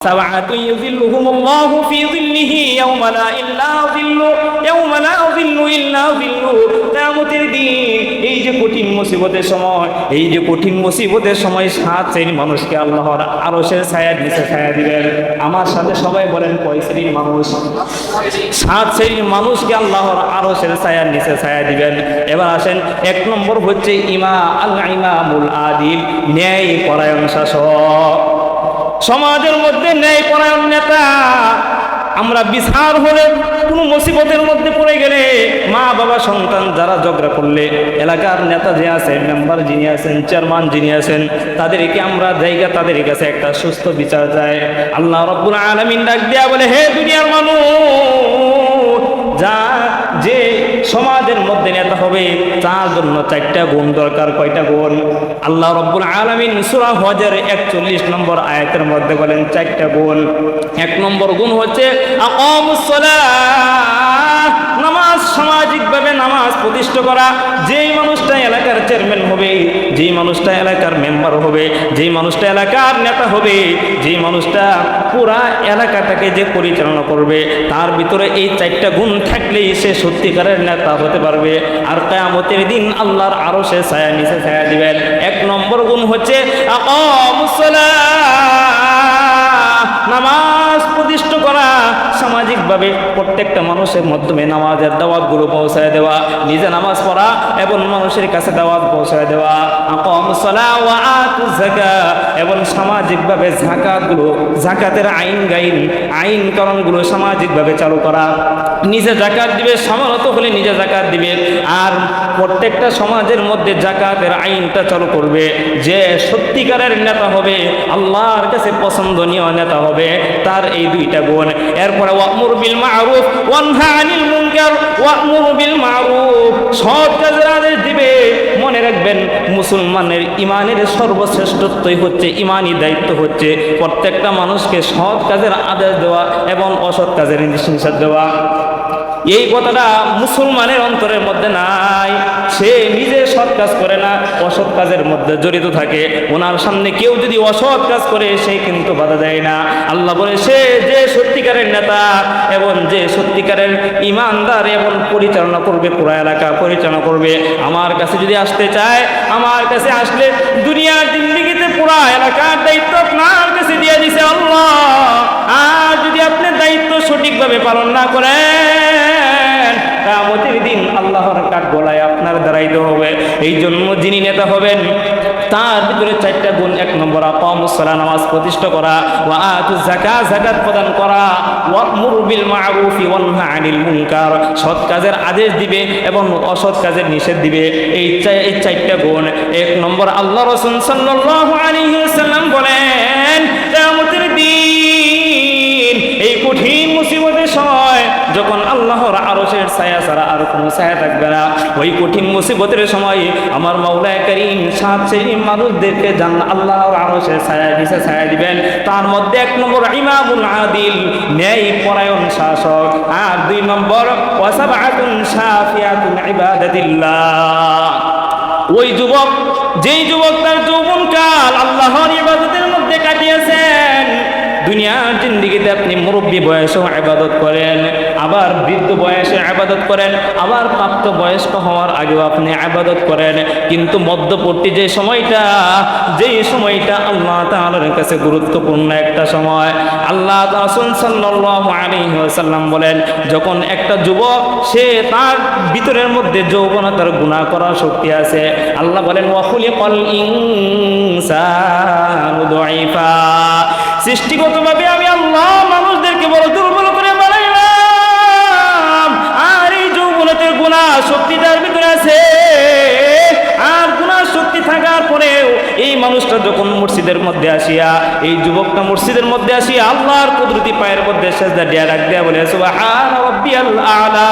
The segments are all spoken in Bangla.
سبعة يظلهم الله في ظله يوم لا ظل إلا ظله কিয়ামতের দিন এই যে কঠিন মুসিবতের সময় সাত শ্রেণীর মানুষকে আল্লাহর আরশের ছায়ার নিচে ছায়া দিবেন। আমার সাথে সবাই বলেন কয় শ্রেণীর মানুষ? সাত শ্রেণীর মানুষকে আল্লাহর আরশের ছায়ার নিচে ছায়া দিবেন। এবার আসেন, এক নম্বর হচ্ছে ইমামুল আদিল, ন্যায় পরায়ণ শাসক। সমাজের মধ্যে ন্যায় পরায়ণ নেতা। আমরা বিচার হলে কোনো মুসিবতের মধ্যে পড়ে গেলে, মা বাবা সন্তান যারা ঝগড়া করলে, এলাকার নেতা যে আছেন, মেম্বার যিনি আছেন, চেয়ারম্যান যিনি আছেন, তাদেরকে আমরা তাদের কাছে একটা সুস্থ বিচার চাই। আল্লাহ রাব্বুল আলামিন ডাক দেয়া বলে, হে দুনিয়ার মানুষ, যে সমাজের মধ্যে নেতা হবে তার জন্য চারটা গুণ দরকার। কয়টা গুণ? আল্লাহ রাব্বুল আলামিন সূরা হজের 41 নম্বর আয়াতের মধ্যে বলেন চারটা গুণ। এক নম্বর গুণ হচ্ছে আকামুস সালাহ, নামাজ, সামাজিকভাবে নামাজ প্রতিষ্ঠা করা। যেই মানুষটা এলাকার চেয়ারম্যান হবে, যেই মানুষটা এলাকার মেম্বার হবে, যেই মানুষটা এলাকার নেতা হবে, যেই মানুষটা পুরা এলাকাটাকে যে পরিচালনা করবে, তার ভিতরে এই চারটা গুণ থাকলেই সে সত্যিকারের নেতা হতে পারবে। আর কিয়ামতের দিন আল্লাহর আরশে ছায়া নিচে ছায়া দিবেন। এক নম্বর গুণ হচ্ছে আকামুস সালাহ, নামাজ প্রতিষ্ঠা করা। সামাজিকভাবে প্রত্যেকটা মানুষের মাধ্যমে নামাজের দাওয়াতগুলো পৌঁছায় দেওয়া, নিজে নামাজ পড়া এবং মানুষের কাছে দাওয়াত পৌঁছায় দেওয়া। আকামুস সালাহ ওয়া আতুজ যাকাত, এবং সামাজিকভাবে যাকাতের আইন কারণগুলো সামাজিকভাবে চালু করা। নিজে যাকাত দিবে, সামর্থ্য হলে নিজে যাকাত দিবে। আর প্রত্যেকটা সমাজের মধ্যে যাকাতের আইনটা চালু করবে। যে সত্যিকারের নেতা হবে, আল্লাহর কাছে পছন্দনীয় নেতা হবে, তার এই দুইটা গুণ। এরপরে ওয়া'মুর বিল মা'রুফ ওয়ানহা আনিল মুনকার, ওয়া'মুর বিল মা'রুফ, সৎ কাজের আদেশ দিবে। মনে রাখবেন, মুসলমানের ইমানের সর্বশ্রেষ্ঠত্বই হচ্ছে, ইমানি দায়িত্ব হচ্ছে প্রত্যেকটা মানুষকে সৎ কাজের আদেশ দেওয়া এবং অসৎ কাজের নিষেধ দেওয়া। এই কথাটা মুসলমানের অন্তরের মধ্যে নাই। সে নিজে সৎ কাজ করে না, অসৎ কাজের মধ্যে জড়িত থাকে। ওনার সামনে কেউ যদি অসৎ কাজ করে, সে কিন্তু বাধা দেয় না। আল্লাহ বলে, সে যে সত্যিকারের নেতা এবং যে সত্যিকারের ইমানদার এবং পরিচালনা করবে, পুরো এলাকা পরিচালনা করবে, আমার কাছে যদি আসতে চায়, আমার কাছে আসলে দুনিয়ার জিন্দেগিতে পুরো এলাকার দায়িত্ব আপনার কাছে দিয়ে দিছে আল্লাহ। আর যদি আপনি দায়িত্ব সঠিকভাবে পালন না করেন, কিয়ামতের দিন আল্লাহর কাঠগড়ায় আপনার দাঁড়াইতে হবে। এই জন্য যিনি নেতা হবেন, তার ভিতরে চারটা গুণ। এক নম্বর আকামুস সালাহ, নামাজ প্রতিষ্ঠা করা, ওয়া আতুজ যাকাত, যাকাত প্রদান করা, ওয়া'মুর বিল মা'রুফ ওয়ানহা আনিল মুনকার, সৎ কাজের আদেশ দিবে এবং অসৎ কাজের নিষেধ দিবে। এই চারটা গুণ। এক নম্বর, আল্লাহ রাসূল সাল্লাল্লাহু আলাইহি ওয়াসাল্লাম বলেন, কিয়ামতের দিন এই কঠিন মুসিবতের সময়, যখন আল্লাহর আরশের ছায়া ছাড়া আর কোনো ছায়া থাকবে না, ওই কঠিন মুসিবতের সময় আমার মাওলা কারীম সাত শ্রেণীর মানুষদেরকে আল্লাহর আরশের ছায়া নিচে ছায়া দিবেন। তার মধ্যে এক নম্বর ইমামুল আদিল, ন্যায় পরায়ণ শাসক। আর দুই নম্বর ওয়া সাবআতুন শাফিয়াতুন ইবাদাতিল্লাহ, ওই যুবক, যেই যুবক তার যৌবনকাল আল্লাহর ইবাদতের মধ্যে কাটিয়েছেন। দুনিয়ার জিন্দেগিতে আপনি মুরব্বী বয়সেও ইবাদত করেন, আবার বৃদ্ধ বয়সে ইবাদত করেন, আবার প্রাপ্ত বয়স্ক হওয়ার আগেও আপনি ইবাদত করেন। কিন্তু মধ্যবর্তী যে সময়টা আল্লাহ তাআলার কাছে গুরুত্বপূর্ণ একটা সময়, আল্লাহ রাসূল সাল্লাল্লাহু আলাইহি ওয়াসাল্লাম বলেন, যখন একটা যুবক, সে তার ভিতরের মধ্যে যৌবনতার গুনাহ করার শক্তি আছে, আল্লাহ বলেন ওয়া খুলিকাল ইনসানু দাঈফা, সৃষ্টিগতভাবে আমি আল্লাহ মানুষদেরকে বড় দুর্বল করে বানাইলাম। আর এই যৌবনতার গুনাহ শক্তি তার ভিতরে আছে। আর গুনাহ শক্তি থাকার পরেও এই মানুষটা যখন মসজিদের মধ্যে আসিয়া, এই যুবকটা মসজিদের মধ্যে আসিয়া আল্লাহর কুদরতি পায়ের মধ্যে সিজদা দিয়া ডাক দেয়া বলে, সুবহান রাব্বিয়াল আলা,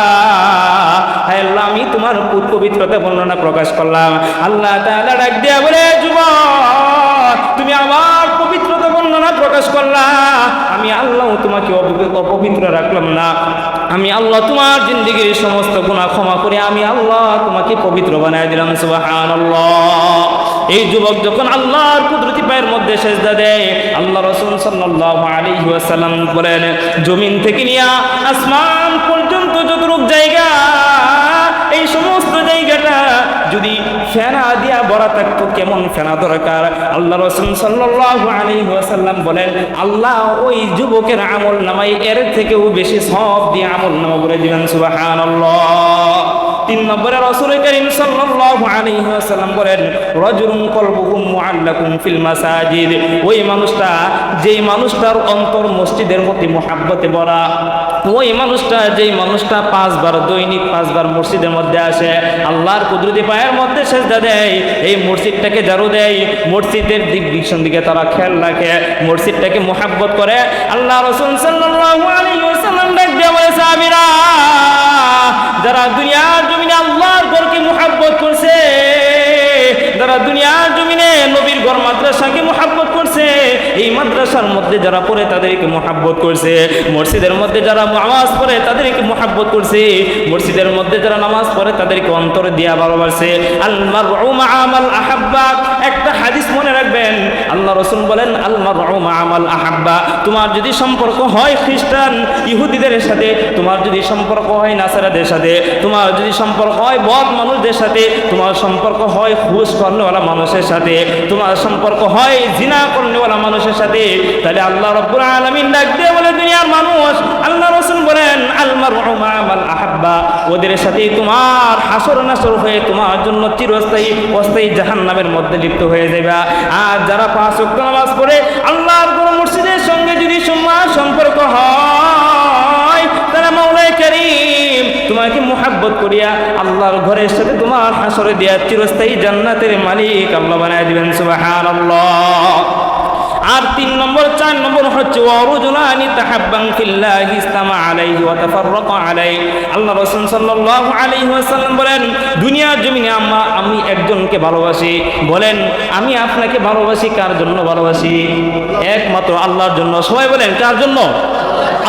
হে আল্লাহ, আমি তোমার পবিত্রতা বর্ণনা প্রকাশ করলাম। আল্লাহ তাআলা ডাক দেয়া বলে, যুবক, তুমি আমার পবিত্রতা বর্ণনা প্রকাশ করলা, আমি আল্লাহ তোমাকে অপবিত্র রাখলাম না। আমি আল্লাহ তোমার জিন্দেগির সমস্ত গুনাহ ক্ষমা করে আমি আল্লাহ তোমাকে পবিত্র বানায় দিলাম। সুবহানাল্লাহ। এই যুবক যখন আল্লাহর কুদরতি পায়ের মধ্যে সেজদা দেয়, আল্লাহ রাসূল সাল্লাল্লাহু আলাইহি ওয়াসাল্লাম বলেন জমিন থেকে নিয়ে আসমান পর্যন্ত যতটুক জায়গা, এই সমস্ত জায়গাটা যদি ফেনা দিয়া ভরা থাকতো, কেমন ফেনা দরকার। আল্লাহ রাসূল সাল্লাল্লাহু আলাইহি ওয়াসাল্লাম বলেন আল্লাহ ওই যুবকের আমল নামায় এর থেকেও বেশি সওয়াব দিয়ে আমল নামা করে দিবেন। সুবহানাল্লাহ। 3 নম্বরে রাসূল করিম সাল্লাল্লাহু আলাইহি ওয়াসাল্লাম বলেন রাজুলুন কলবুহু মুআল্লাকুন ফিল মাসাজিদ, ওই মানুষটা যেই মানুষটার অন্তর মসজিদের প্রতি মহব্বতে ভরা, ওই মানুষটা যেই মানুষটা 5 বার দৈনিক 5 বার মসজিদের মধ্যে আসে, আল্লাহর কুদরতি পায়ের মধ্যে সেজদা দেয়, এই মসজিদটাকে ঝাড়ু দেয়, মসজিদের দিক দিশন দিকে তারা খেয়াল রাখে, মসজিদটাকে মহব্বত করে। আল্লাহ রাসূল সাল্লাল্লাহু আলাইহি ওয়াসাল্লাম ডাক দিয়ে বলে সাহাবীরা, যারা দুনিয়ার জমিনে আল্লাহর ঘরকে মুহাব্বত করছে, যারা দুনিয়ার জমিনে নবীর ঘর মাদ্রাসাকে মুহাব্বত করছে, এই মাদ্রাসার মধ্যে যারা পড়ে তাদেরকে মুহাব্বত করছে, মসজিদের মধ্যে যারা নামাজ পড়ে তাদেরকে মুহাব্বত করছে, মসজিদের মধ্যে যারা নামাজ পড়ে তাদেরকে অন্তর দিয়া ভালোবাসে। আল মারউ মা মান আহাব্বা, একটা হাদিস মনে রাখবেন, আল্লাহ রাসূল বলেন আল মারউ মা মান আহাব্বা, তোমার যদি সম্পর্ক হয় খ্রিস্টান ইহুদিদের সাথে, তোমার যদি সম্পর্ক হয় নাসারাদের সাথে, তোমার যদি সম্পর্ক হয় বদ মানুষদের সাথে, তোমার সম্পর্ক হয় ঘুষ করনেওয়ালা মানুষের সাথে, তোমার সম্পর্ক হয় জিনা করনেওয়ালা মানুষের সাথে, তাহলে আল্লাহ রাব্বুল আলামিন ডাক দিয়ে বলে দুনিয়ার মানুষ, আল্লাহ রাসূল বলেন আল মারউ মা মান আহাব্বা, ওদের সাথে তোমার হাসর নাসর হয়ে তোমার জন্য চিরস্থায়ী অস্থায়ী জাহান্নামের মধ্যে লিপ্ত হয়ে যাবে। আর যারা 5 ওয়াক্ত নামাজ পড়ে আল্লাহর কোন মসজিদের সঙ্গে যদি সম্পর্ক হয়, তারা মাওলাই কারীম তোমাকে মুহাব্বত করিয়া আল্লাহর ঘরের সাথে তোমার হাসরে দিয়া চিরস্থায়ী জান্নাতের মালিক আল্লাহ বানায় দিবেন। সুবহানাল্লাহ। আর 3 নম্বর 4 নম্বর হচ্ছে ওয়ারুজুলানি তাহাব্বান ফিল্লাহি ইসতামা আলাইহি ওয়া তাফাররাকা আলাইহি, আল্লাহ রাসূল সাল্লাল্লাহু আলাইহি ওয়াসাল্লাম বলেন দুনিয়ার জমিনে আমি একজনকে ভালোবাসি, বলেন আমি আপনাকে ভালোবাসি, কার জন্য ভালোবাসি? একমাত্র আল্লাহর জন্য। সবাই বলেন কার জন্য?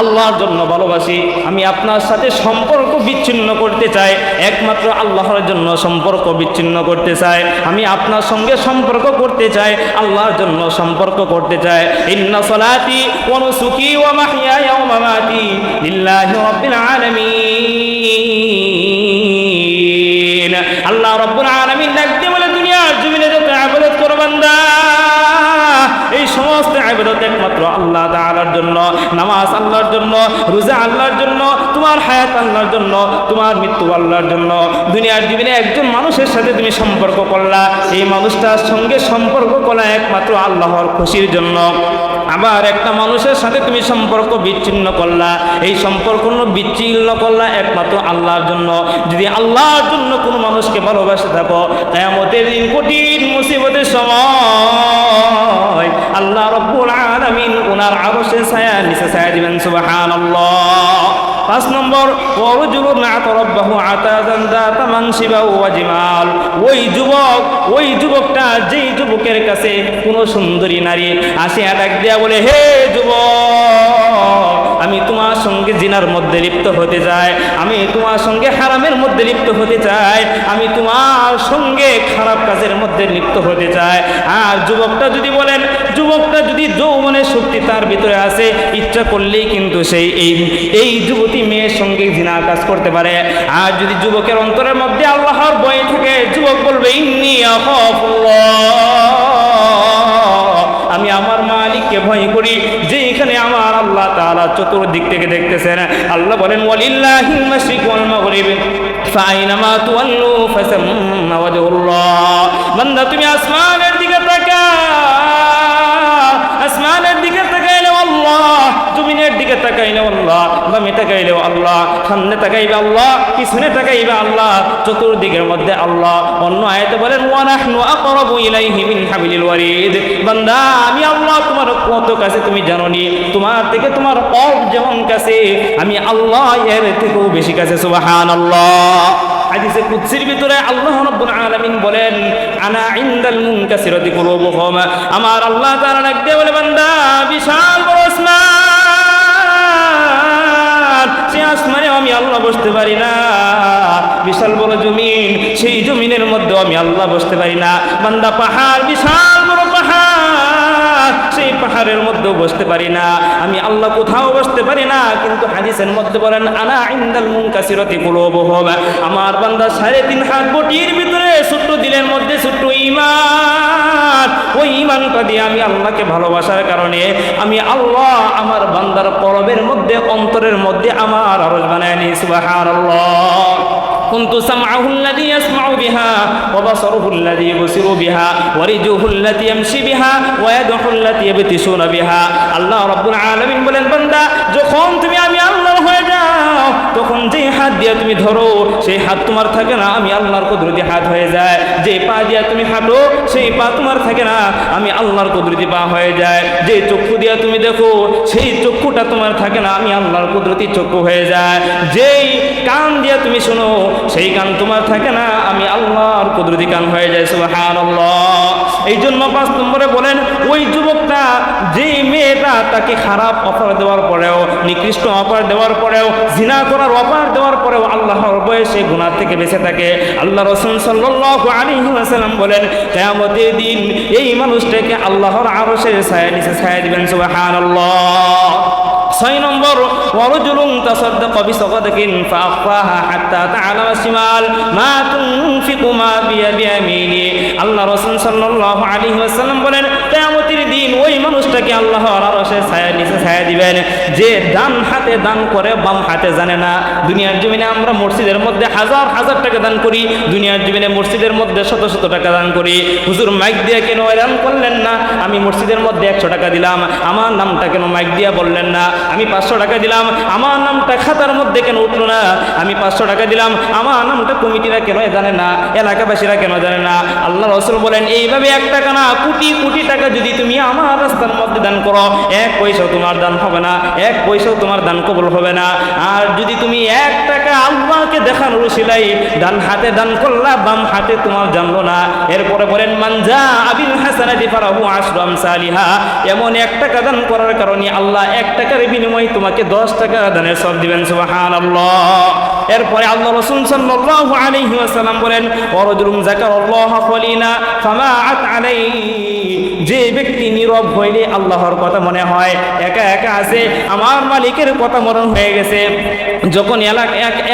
আল্লাহর জন্য ভালোবাসি। আমি আপনার সাথে সম্পর্ক বিচ্ছিন্ন করতে চাই, একমাত্র আল্লাহর জন্য সম্পর্ক বিচ্ছিন্ন করতে চাই। আমি আপনার সঙ্গে সম্পর্ক করতে চাই, আল্লাহর জন্য সম্পর্ক করতে চাই। ইন্না সলাতি ওয়া নুসুকি ওয়া মাহইয়ায়া ওয়া মামাতি লিল্লাহি রাব্বিল আলামিন। আল্লাহ রাব্বুল আলামিন ডাকতে বলে দুনিয়ার জমিনে যত ইবাদত করো বান্দা, এই সমস্ত ইবাদত একমাত্র আল্লাহ তাআলার জন্য। নামাজ আল্লাহর জন্য, রোজা আল্লাহর জন্য, তোমার হায়াত আল্লাহর জন্য, তোমার মৃত্যু আল্লাহর জন্য। দুনিয়ার জীবনে একজন মানুষের সাথে তুমি সম্পর্ক করলা, এই মানুষটার সঙ্গে সম্পর্ক করা একমাত্র আল্লাহর খুশির জন্য। আবার একটা মানুষের সাথে তুমি সম্পর্ক বিচ্ছিন্ন করলা, এই সম্পর্ক বিচ্ছিন্ন করলা একমাত্র আল্লাহর জন্য। যদি আল্লাহর জন্য কোনো মানুষকে ভালোবাসে থাকো, কিয়ামতের দিন কঠিন মুসিবতের সময় আল্লাহ রাব্বুল আলামিন ওনার আরশের ছায়া নিচে ছায়া দিবেন। সুবহানাল্লাহ। 5 নম্বর ওয়ারজুলুন আতারাব্বাহু আতাযান যাতা মানসিবা ওয়া জিমাল, ওই যুবকটা যেই যুবকের কাছে কোনো সুন্দরী নারী আসে ডাক দিয়া বলে হে যুবক, আমি তোমার সঙ্গে জিনার মধ্যে লিপ্ত হতে চাই, আমি তোমার সঙ্গে হারামের মধ্যে লিপ্ত হতে চাই, আমি তোমার সঙ্গে খারাপ কাজের মধ্যে লিপ্ত হতে চাই। আর যুবকটা যদি বলেন, যুবকটা যদি যৌবনের শক্তি তার ভিতরে আছে, ইচ্ছা করলেই কিন্তু এই যুবতী মেয়ের সঙ্গে জিনার কাজ করতে পারে। আর যদি যুবকের অন্তরের মধ্যে আল্লাহর ভয় থাকে, যুবক বলবে ইন্নী আখাফুল্লাহ, আমি আমার মালিককে ভয় করি, যেখানে আমার আল্লাহ তাআলা চতুর্দিক থেকে দেখতেছেন। আল্লাহ বলেন ওয়ালিল্লাহিল মাশরিক ওয়াল মাগরিব ফাআইনামা তুওয়াল্লু ফাসাম্মা ওয়াজহুল্লাহ। বান্দা তুমি আসমানের দিকে তাকাও, আসমানের দিকে তাকাইলে আল্লাহ, জমিনের দিকে তাকাইলে আল্লাহ, বামে তাকাইলে আল্লাহ, সামনে তাকাইবে আল্লাহ, পিছনে তাকাইবে আল্লাহ, চতুর্দিকের মধ্যে আল্লাহ। অন্য আয়াতে বলেন ওয়া নাহনু আকরাবু ইলাইহি মিন হাবিলিল ওয়ারিদ। বান্দা আমি আল্লাহ তোমার কত কাছে তুমি জানো নি, তোমার থেকে তোমার কলব যেমন কাছে, আমি আল্লাহ এর থেকেও বেশি কাছে। সুবহানাল্লাহ। হাদিসে কুদসির ভিতরে আল্লাহ রাব্বুল আলামিন বলেন আনা ইনদাল মুনকাসিরাতি কুলুবুহুম, আমার আল্লাহ তাআলা ডাকতে বলে বান্দা বিশাল বড় আসমান, সেই আসমানে আমি আল্লাহ বসতে পারি না। বিশাল বড় জমিন, সেই জমিনের মধ্যে আমি আল্লাহ বসতে পারি না। বান্দা পাহাড়, বিশাল বড় পাহাড়, সেই পাহাড়ের মধ্যেও বসতে পারি না, আমি আল্লাহ কোথাও বসতে পারি না। কিন্তু হাদিসের মধ্যে বলেন আনা ইনদাল মুনকাসিরাতি কুলুবুহুম, আমার বান্দা 3.5 হাত বটির ভিতরে ছোট্ট দিলের মধ্যে ছোট্ট ঈমান, ওই ঈমানটা দিয়ে আমি আল্লাহকে ভালোবাসার কারণে আমি আল্লাহ আমার বান্দার কলবের মধ্যে, অন্তরের মধ্যে আমার আরশ বানায় নি। সুবহানাল্লাহ। كنت سمعه الذي يسمع بها وبصره الذي يبصر بها ورجله التي يمشي بها ويده التي يبطشون بها। আল্লাহ রাব্বুল আলামিন বলেন বান্দা যখন তুমি আমি আল্লাহর হয়ে যাও তখন যে হাত দিয়ে তুমি ধরো সেই হাত তোমার থাকে না, আমি আল্লাহর কুদরতি হাত হয়ে যায়। যে পা দিয়ে তুমি হাঁটো সেই পা তোমার থাকে না, আমি আল্লাহর কুদরতি পা হয়ে যায়। যে চক্ষু দিয়ে তুমি দেখো সেই চক্ষুটা তোমার থাকে না, আমি আল্লাহর কুদরতি চক্ষু হয়ে যায়। যেই কান দিয়ে তুমি শোনো সেই কান তোমার থাকে না, আমি আল্লাহর কুদরতি কান হয়ে যায়। সুবহানাল্লাহ। এই জন্য 5 নম্বরে বলেন ওই যুবকটা, যে মেয়েটা তাকে খারাপ অফার দেওয়ার পরেও, নিকৃষ্ট অফার দেওয়ার পরেও, জিনা করার অফার দেওয়ার পরেও আল্লাহর ভয়ে সে গুনাহ থেকে বেঁচে থাকে, আল্লাহ রাসূল সাল্লাল্লাহু আলাইহি ওয়াসাল্লাম বলেন কিয়ামতের দিন এই মানুষটাকে আল্লাহর আরশের ছায়া নিচে ছায়া দিবেন। সুবহানাল্লাহ। 6 নম্বর ওয়ারজুলুন তাসাদ্দাকা বিসাদাকাতিন ফাআখফাহা হাত্তা তা'লামা শিমাল মা তুনফিকু মা বিয়ামিনি। আল্লাহ রাসূল সাল্লাল্লাহু আলাইহি ওয়াসাল্লাম বলেন কিয়ামতের দিন ওই মানুষটাকে আল্লাহর আরশের ছায়া নিচে ছায়া দিবেন যে ডান হাতে দান করে বাম হাতে জানে না। দুনিয়ার জমিনে আমরা মসজিদের মধ্যে হাজার হাজার টাকা দান করি, দুনিয়ার জমিনে মসজিদের মধ্যে শত শত টাকা দান করি। হুজুর মাইক দিয়ে কেন এলান করলেন না? আমি মসজিদের মধ্যে 100 টাকা দিলাম, আমার নামটা কেন মাইক দিয়ে বললেন না? আমি 500 টাকা দিলাম, আমার নামটা খাতার মধ্যে কেন উঠলো না? আমি 500 টাকা দিলাম, আমার নামটা কমিটিরা কেন জানে না, এলাকাবাসীরা কেন জানে না? আল্লাহ রাসূল বলেন এইভাবে 1 টাকা না, কোটি কোটি টাকা যদি তুমি আমার রাস্তার মধ্যে দান করো 1 পয়সাও তোমার দান হবে না, 1 পয়সাও তোমার দান কবুল হবে না। আর যদি তুমি 1 টাকা আল্লাহকে দেখানোর উসিলাই ডান হাতে দান করলা, বাম হাতে তোমার জানলো না। এরপরে বলেন মানজা আবিল হাসানাতি ফারাহু আশরু আমসালিহা, এমন 1 টাকা দান করার কারণে আল্লাহ 1 টাকার বিনিময়ে তোমাকে 10 টাকা দানের সওয়াব দিবেন। সুবহানাল্লাহ। এরপরে আল্লাহ রাসূল সাল্লাল্লাহু আলাইহি ওয়াসাল্লাম বলেন ওয়ারজুলুন যাকারাল্লাহ ফালিনা ফামাআত আলাইহি, যে ব্যক্তি নীরব হইলে আল্লাহর কথা মনে হয়, একা একা আছে আমার মালিকের কথা মরণ হয়ে গেছে। যখন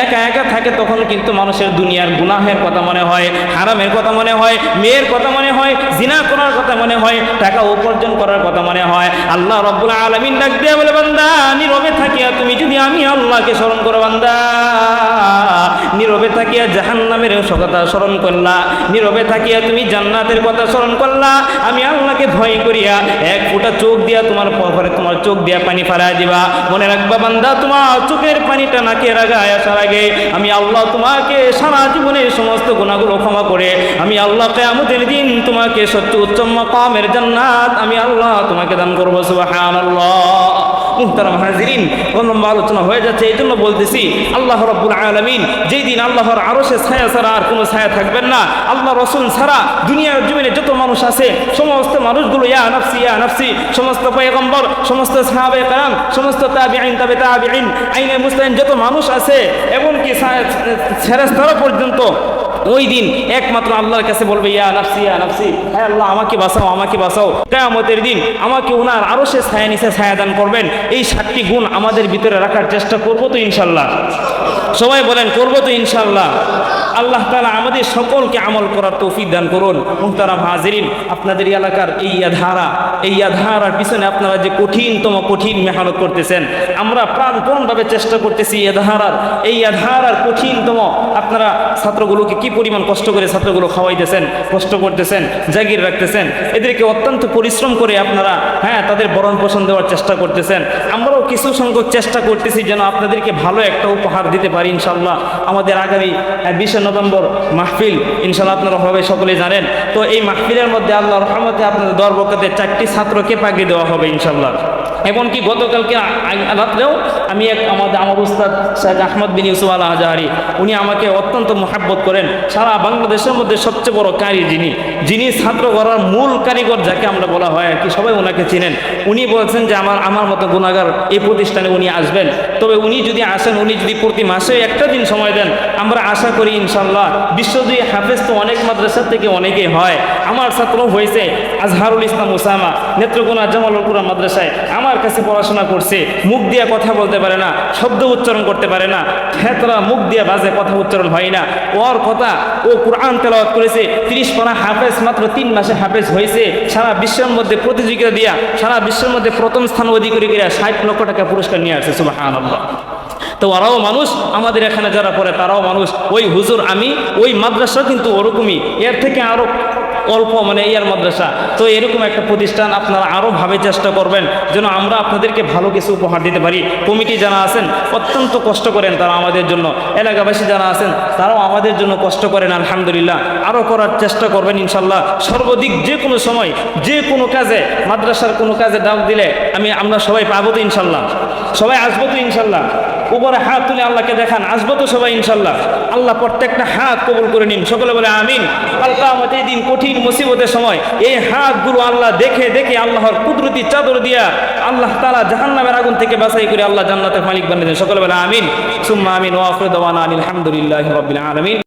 একা একা থাকে তখন কিন্তু মানুষের দুনিয়ার গুনাহের কথা মনে হয়, হারামের কথা মনে হয়, মেয়ের কথা মনে হয়, জিনা করার কথা মনে হয়, টাকা উপার্জন করার কথা মনে হয়। আল্লাহ রাব্বুল আলামিন ডাক দিয়ে বলে বান্দা নীরবে থাকিয়া তুমি যদি আমি আল্লাহকে স্মরণ করো, বান্দা নীরবে থাকিয়া জাহান্নামের কথা স্মরণ করলা, নীরবে থাকিয়া তুমি জান্নাতের কথা স্মরণ করলা, আমি আল্লাহকে ভয় করিয়া 1 ফোঁটা চোখ দিয়া তোমার পরে তোমার চোখ দিয়া পানি ফেলাই দিবা। মনে রাখবা বান্দা তোমার চোখের পানিটা নাকের আগায় আসার আগে আমি আল্লাহ তোমাকে সারা জীবনের সমস্ত গুনাহগুলো ক্ষমা করে আমি আল্লাহ কিয়ামতের দিন তোমাকে সবচেয়ে উচ্চ মাকামের জান্নাত আমি আল্লাহ তোমাকে দান করব। সুবহানাল্লাহ। মুহতারাম হাজিরিন, লম্বা আলোচনা হয়ে যাচ্ছে, এই জন্য বলতেছি আল্লাহ রাব্বুল আলামিন যেই দিন আল্লাহর আরশের ছায়া ছাড়া আর কোনো ছায়া থাকবেন না, আল্লাহ রাসূল ছাড়া দুনিয়ার জমিনে যত মানুষ আছে সমস্ত মানুষগুলো ইয়া নাফসি ইয়া নাফসি, সমস্ত পয়গম্বর, সমস্ত সাহাবায়ে কেরাম, সমস্ত তাবিঈন, তাবে তাবিঈন, আইনে মুসলিম যত মানুষ আছে এমনকি ফেরেশতারা পর্যন্ত ওই দিন একমাত্র আল্লাহর কাছে বলবে ইয়া নাফসি ইয়া নাফসি, হে আল্লাহ আমাকে বাঁচাও আমাকে বাঁচাও। কিয়ামতের দিন আমাকে ওনার আরশের ছায়া নিচে ছায়া দান করবেন। এই 7টি গুণ আমাদের ভিতরে রাখার চেষ্টা করব তো ইনশাআল্লাহ? সবাই বলেন করব তো ইনশাআল্লাহ? আল্লাহ তাআলা আমাদের সকলকে আমল করার তৌফিক দান করুন। মুহতারাম হাজিরিন, আপনাদের এলাকার এই ধারার পিছনে আপনারা যে কঠিন মেহনত করতেছেন, আমরা প্রাণপণভাবে চেষ্টা করতেছি এই ধারার কঠিনতম, আপনারা ছাত্রগুলোকে কি পরিমাণ কষ্ট করে ছাত্রগুলো খাওয়াইতেছেন, কষ্ট করতেছেন, জাগির রাখতেছেন, এদেরকে অত্যন্ত পরিশ্রম করে আপনারা তাদের ভরণ পোষণ দেওয়ার চেষ্টা করতেছেন। আমরাও কিছু সংখ্যক চেষ্টা করতেছি যেন আপনাদেরকে ভালো একটা উপহার দিতে পারি ইনশাআল্লাহ। আমাদের আগামী 20 নভেম্বর মাহফিল ইনশাআল্লাহ আপনারা হবে সকলেই জানেন। তো এই মাহফিলের মধ্যে আল্লাহর রহমতে আপনাদের দরবরকতে 4টি ছাত্রকে পাগড়ি দেওয়া হবে ইনশাআল্লাহ। এমনকি গতকালকে রাত্রেও আমি আমার উস্তাদ শেখ আহমদ বিন ইউসুফ আল আজহারি, উনি আমাকে অত্যন্ত মহাব্বত করেন। সারা বাংলাদেশের মধ্যে সবচেয়ে বড় কারি যিনি ছাত্র গড়ার মূল কারিগর যাকে আমরা বলা হয় আর কি, সবাই ওনাকে চিনেন। উনি বলছেন যে আমার মতো গুণাগার এই প্রতিষ্ঠানে উনি আসবেন। তবে উনি যদি আসেন, উনি যদি প্রতি মাসে একটা দিন সময় দেন, আমরা আশা করি ইনশাল্লাহ বিশ্বজয়ী হাফেজ তো অনেক মাদ্রাসার থেকে অনেকেই হয়। আমার ছাত্র হয়েছে আজহারুল ইসলাম ওসামা নেত্রকোনা জামালপুরা মাদ্রাসায়, আমার কাছে পড়াশোনা করছে। মুখ দিয়ে কথা বলতে পারে না, শব্দ উচ্চারণ করতে পারে না, খেতরা মুখ দিয়ে বাজে, কথা উচ্চারণ হয় না। ওর কথা, ও কোরআন তেলাওয়াত করেছে, 30 পারা হাফেজ, মাত্র 3 মাসে হাফেজ হয়েছে। সারা বিশ্বের মধ্যে প্রতিযোগিতা দিয়া সারা বিশ্বের মধ্যে প্রথম স্থান অধিকারী করে 60 লক্ষ টাকা পুরস্কার নিয়ে আসছে। সুবহানাল্লাহ। তো ওরাও মানুষ, আমাদের এখানে যারা পড়ে তারাও মানুষ। ওই হুজুর আমি, ওই মাদ্রাসা কিন্তু ওরকমই, এর থেকে আরো অল্প ইয়ার মাদ্রাসা। তো এরকম একটা প্রতিষ্ঠান আপনারা আরও ভাবে চেষ্টা করবেন যেন আমরা আপনাদেরকে ভালো কিছু উপহার দিতে পারি। কমিটি যারা আছেন অত্যন্ত কষ্ট করেন, তারা আমাদের জন্য, এলাকাবাসী যারা আছেন তারাও আমাদের জন্য কষ্ট করেন। আলহামদুলিল্লাহ, আরও করার চেষ্টা করবেন ইনশাল্লাহ। সর্বাধিক যে কোনো সময় যে কোনো কাজে, মাদ্রাসার কোনো কাজে ডাক দিলে আমরা সবাই পাবো তো ইনশাল্লাহ, সবাই আসবো তো ইনশাল্লাহ। উপরে হাত তুলে আল্লাহকে দেখান, আসবো তো সবাই ইনশাল্লাহ। আল্লাহ প্রত্যেকটা হাত কবুল করে নিন, সকলে বলে আমিন। কাল কিয়ামতের দিন কঠিন মুসিবতের সময় এই হাতগুলো আল্লাহ দেখে দেখে আল্লাহর কুদরতি চাদর দিয়া আল্লাহ তাআলা জাহান্নামের আগুন থেকে বাছাই করে আল্লাহ জান্নাতের মালিক বানিয়ে দেন। সকলে বলে আমিন, সুম্মা আমিন। ওয়া আখিরু দাওয়ানা আলহামদুলিল্লাহি রাব্বিল আলামিন।